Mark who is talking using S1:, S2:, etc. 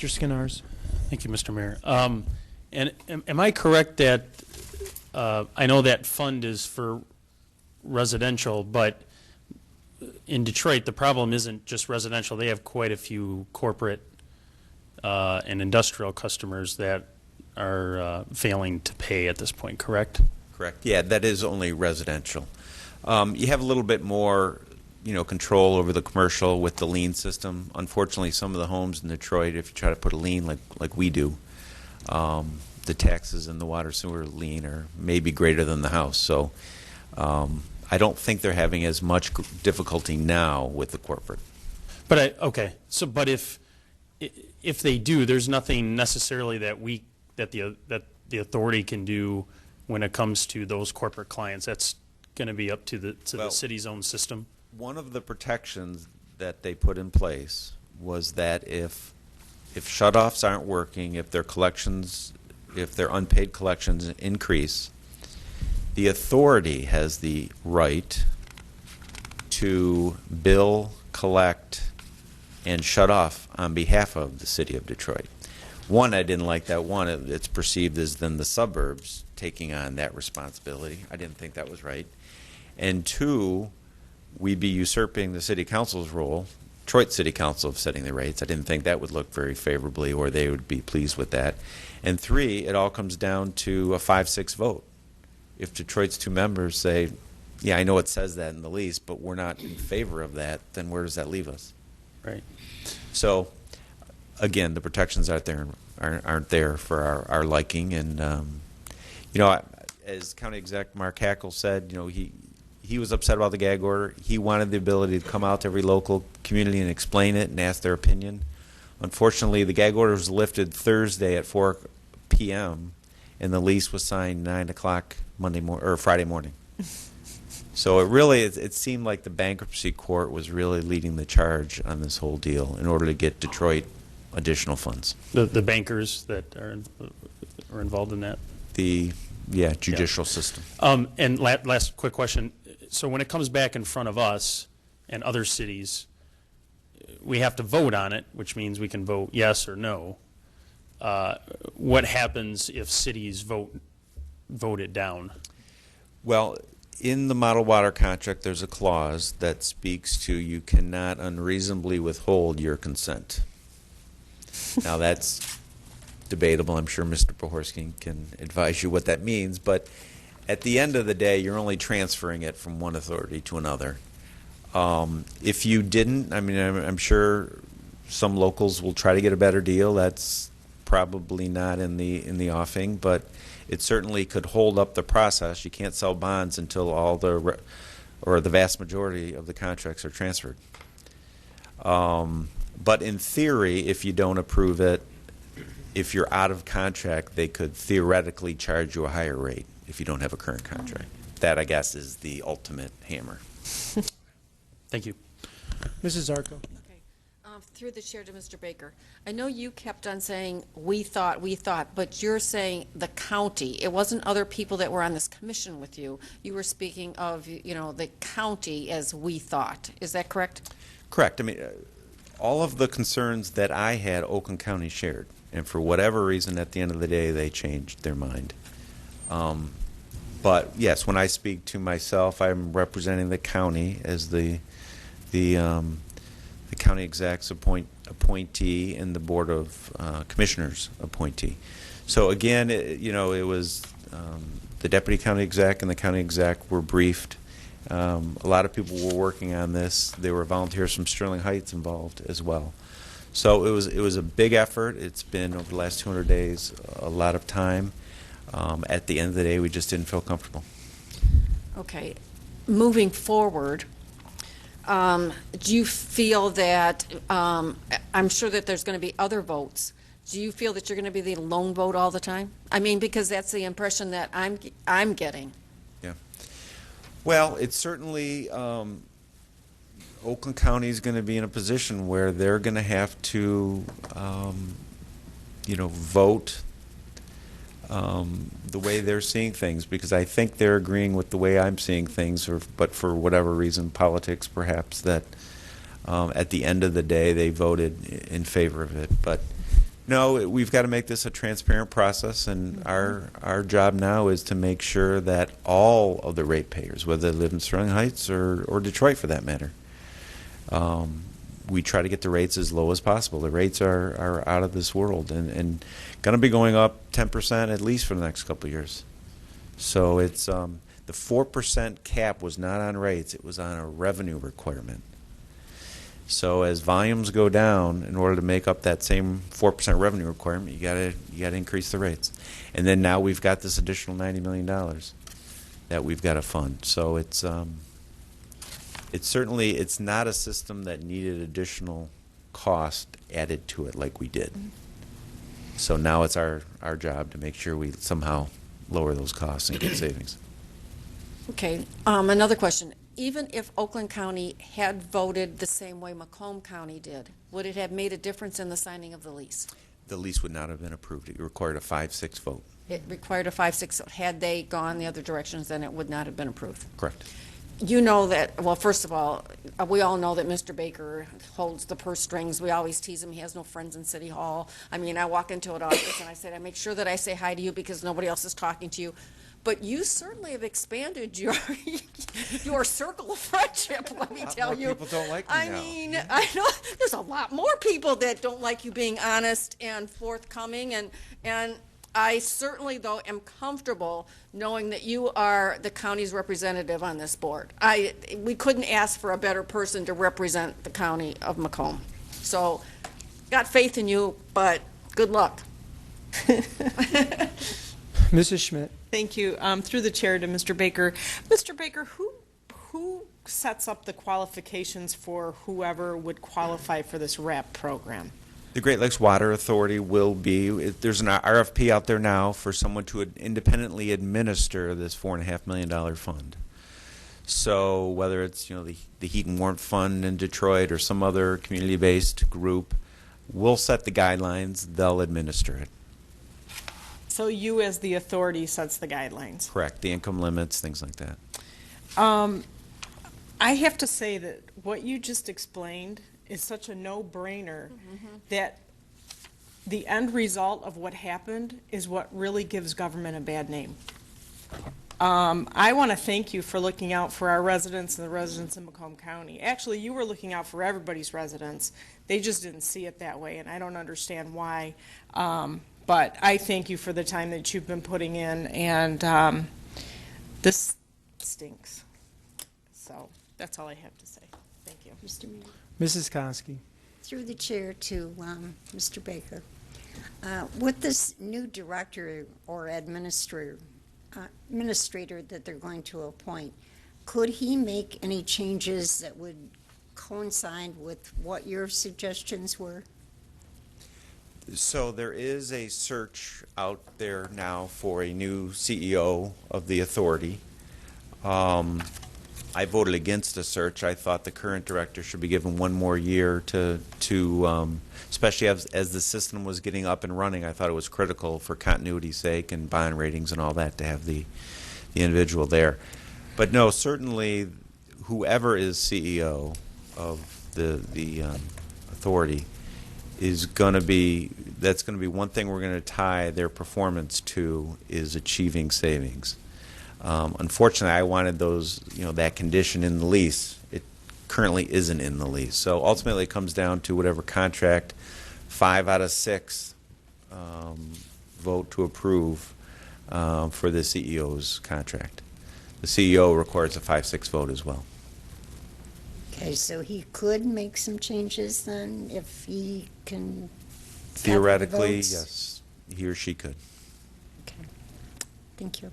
S1: Mr. Skinars.
S2: Thank you, Mr. Mayor. And am I correct that I know that fund is for residential, but in Detroit the problem isn't just residential. They have quite a few corporate and industrial customers that are failing to pay at this point, correct?
S3: Correct. Yeah, that is only residential. You have a little bit more, control over the commercial with the lien system. Unfortunately, some of the homes in Detroit, if you try to put a lien like we do, the taxes and the water sewer lien are maybe greater than the house. So I don't think they're having as much difficulty now with the corporate.
S2: But but if they do, there's nothing necessarily that the authority can do when it comes to those corporate clients. That's going to be up to the city's own system.
S3: One of the protections that they put in place was that if shutoffs aren't working, if their unpaid collections increase, the authority has the right to bill, collect, and shut off on behalf of the city of Detroit. One, I didn't like that. One, it's perceived as then the suburbs taking on that responsibility. I didn't think that was right. And two, we'd be usurping the city council's role, Detroit City Council, of setting the rates. I didn't think that would look very favorably, or they would be pleased with that. And three, it all comes down to a 5-6 vote. If Detroit's 2 members say, yeah, I know it says that in the lease, but we're not in favor of that, then where does that leave us?
S2: Right.
S3: So, again, the protections aren't there for our liking. And, as County Exec Mark Hackle said, he was upset about the gag order. He wanted the ability to come out to every local community and explain it and ask their opinion. Unfortunately, the gag order was lifted Thursday at 4 p.m., and the lease was signed 9 o'clock Friday morning. So it seemed like the bankruptcy court was really leading the charge on this whole deal in order to get Detroit additional funds.
S2: The bankers that are involved in that?
S3: The judicial system.
S2: And last quick question. So when it comes back in front of us and other cities, we have to vote on it, which means we can vote yes or no. What happens if cities vote it down?
S3: Well, in the model water contract, there's a clause that speaks to you cannot unreasonably withhold your consent. Now, that's debatable. I'm sure Mr. Pohorsky can advise you what that means. But at the end of the day, you're only transferring it from one authority to another. If you didn't, I'm sure some locals will try to get a better deal. That's probably not in the offing, but it certainly could hold up the process. You can't sell bonds until all the vast majority of the contracts are transferred. But in theory, if you don't approve it, if you're out of contract, they could theoretically charge you a higher rate if you don't have a current contract. That, I guess, is the ultimate hammer.
S2: Thank you.
S1: Mrs. Zarko.
S4: Through the chair to Mr. Baker, I know you kept on saying we thought, but you're saying the county. It wasn't other people that were on this commission with you. You were speaking of, the county as we thought. Is that correct?
S3: Correct. All of the concerns that I had, Oakland County shared, and for whatever reason, at the end of the day, they changed their mind. But yes, when I speak to myself, I'm representing the county as the county exec's appointee and the board of commissioners appointee. So again, it was the deputy county exec and the county exec were briefed. A lot of people were working on this. There were volunteers from Sterling Heights involved as well. So it was a big effort. It's been, over the last 200 days, a lot of time. At the end of the day, we just didn't feel comfortable.
S4: Okay. Moving forward, do you feel that, I'm sure that there's going to be other votes. Do you feel that you're going to be the lone vote all the time? Because that's the impression that I'm getting.
S3: Yeah. Well, it's certainly, Oakland County is going to be in a position where they're going to have to, vote the way they're seeing things, because I think they're agreeing with the way I'm seeing things, but for whatever reason, politics perhaps, that at the end of the day they voted in favor of it. But No, we've got to make this a transparent process, and our job now is to make sure that all of the ratepayers, whether they live in Sterling Heights or Detroit for that matter, we try to get the rates as low as possible. The rates are out of this world and going to be going up 10% at least for the next couple of years. So it's the 4% cap was not on rates; it was on a revenue requirement. So as volumes go down, in order to make up that same 4% revenue requirement, you gotta increase the rates. And then now we've got this additional $90 million that we've got to fund. So it's certainly it's not a system that needed additional cost added to it like we did. So now it's our job to make sure we somehow lower those costs and get savings.
S4: Okay, another question. Even if Oakland County had voted the same way Macomb County did, would it have made a difference in the signing of the lease?
S3: The lease would not have been approved. It required a 5-6 vote.
S4: It required a 5-6 vote. Had they gone the other directions, then it would not have been approved.
S3: Correct.
S4: You know that, well, first of all, we all know that Mr. Baker holds the purse strings. We always tease him. He has no friends in City Hall. I mean, I walk into an office and I said, I make sure that I say hi to you because nobody else is talking to you. But you certainly have expanded your circle of friendship, let me tell you.
S3: People don't like me
S4: I
S3: now.
S4: mean, I know there's a lot more people that don't like you being honest and forthcoming, and I certainly, though, am comfortable knowing that you are the county's representative on this board. We couldn't ask for a better person to represent the county of Macomb. So, got faith in you, but good luck.
S1: Mrs. Schmidt.
S5: Thank you. Through the chair to Mr. Baker. Mr. Baker, who sets up the qualifications for whoever would qualify for this RAP program?
S3: The Great Lakes Water Authority will be, there's an RFP out there now for someone to independently administer this $4.5 million fund. So whether it's the Heat and Warmth Fund in Detroit or some other community-based group, we'll set the guidelines, they'll administer it.
S5: So you as the authority sets the guidelines?
S3: Correct, the income limits, things like that.
S5: I have to say that what you just explained is such a no-brainer that the end result of what happened is what really gives government a bad name. I want to thank you for looking out for our residents and the residents in Macomb County. Actually, you were looking out for everybody's residents. They just didn't see it that way, and I don't understand why. But I thank you for the time that you've been putting in, and this stinks. So that's all I have to say. Thank you.
S6: Mr. Mayor.
S1: Mrs. Konski.
S6: Through the chair to Mr. Baker. With this new director or administrator that they're going to appoint, could he make any changes that would coincide with what your suggestions were?
S3: So there is a search out there now for a new CEO of the authority. I voted against the search. I thought the current director should be given one more year to especially as the system was getting up and running. I thought it was critical for continuity's sake and bond ratings and all that to have the individual there. But no, certainly whoever is CEO of the authority is going to be, that's going to be one thing we're going to tie their performance to, is achieving savings. Unfortunately, I wanted that condition in the lease. It currently isn't in the lease. So ultimately, it comes down to whatever contract 5 out of 6 vote to approve for the CEO's contract. The CEO requires a 5-6 vote as well.
S6: Okay, so he could make some changes then if he can.
S3: Theoretically,
S6: votes?
S3: yes, he or she could.
S6: Okay, thank you.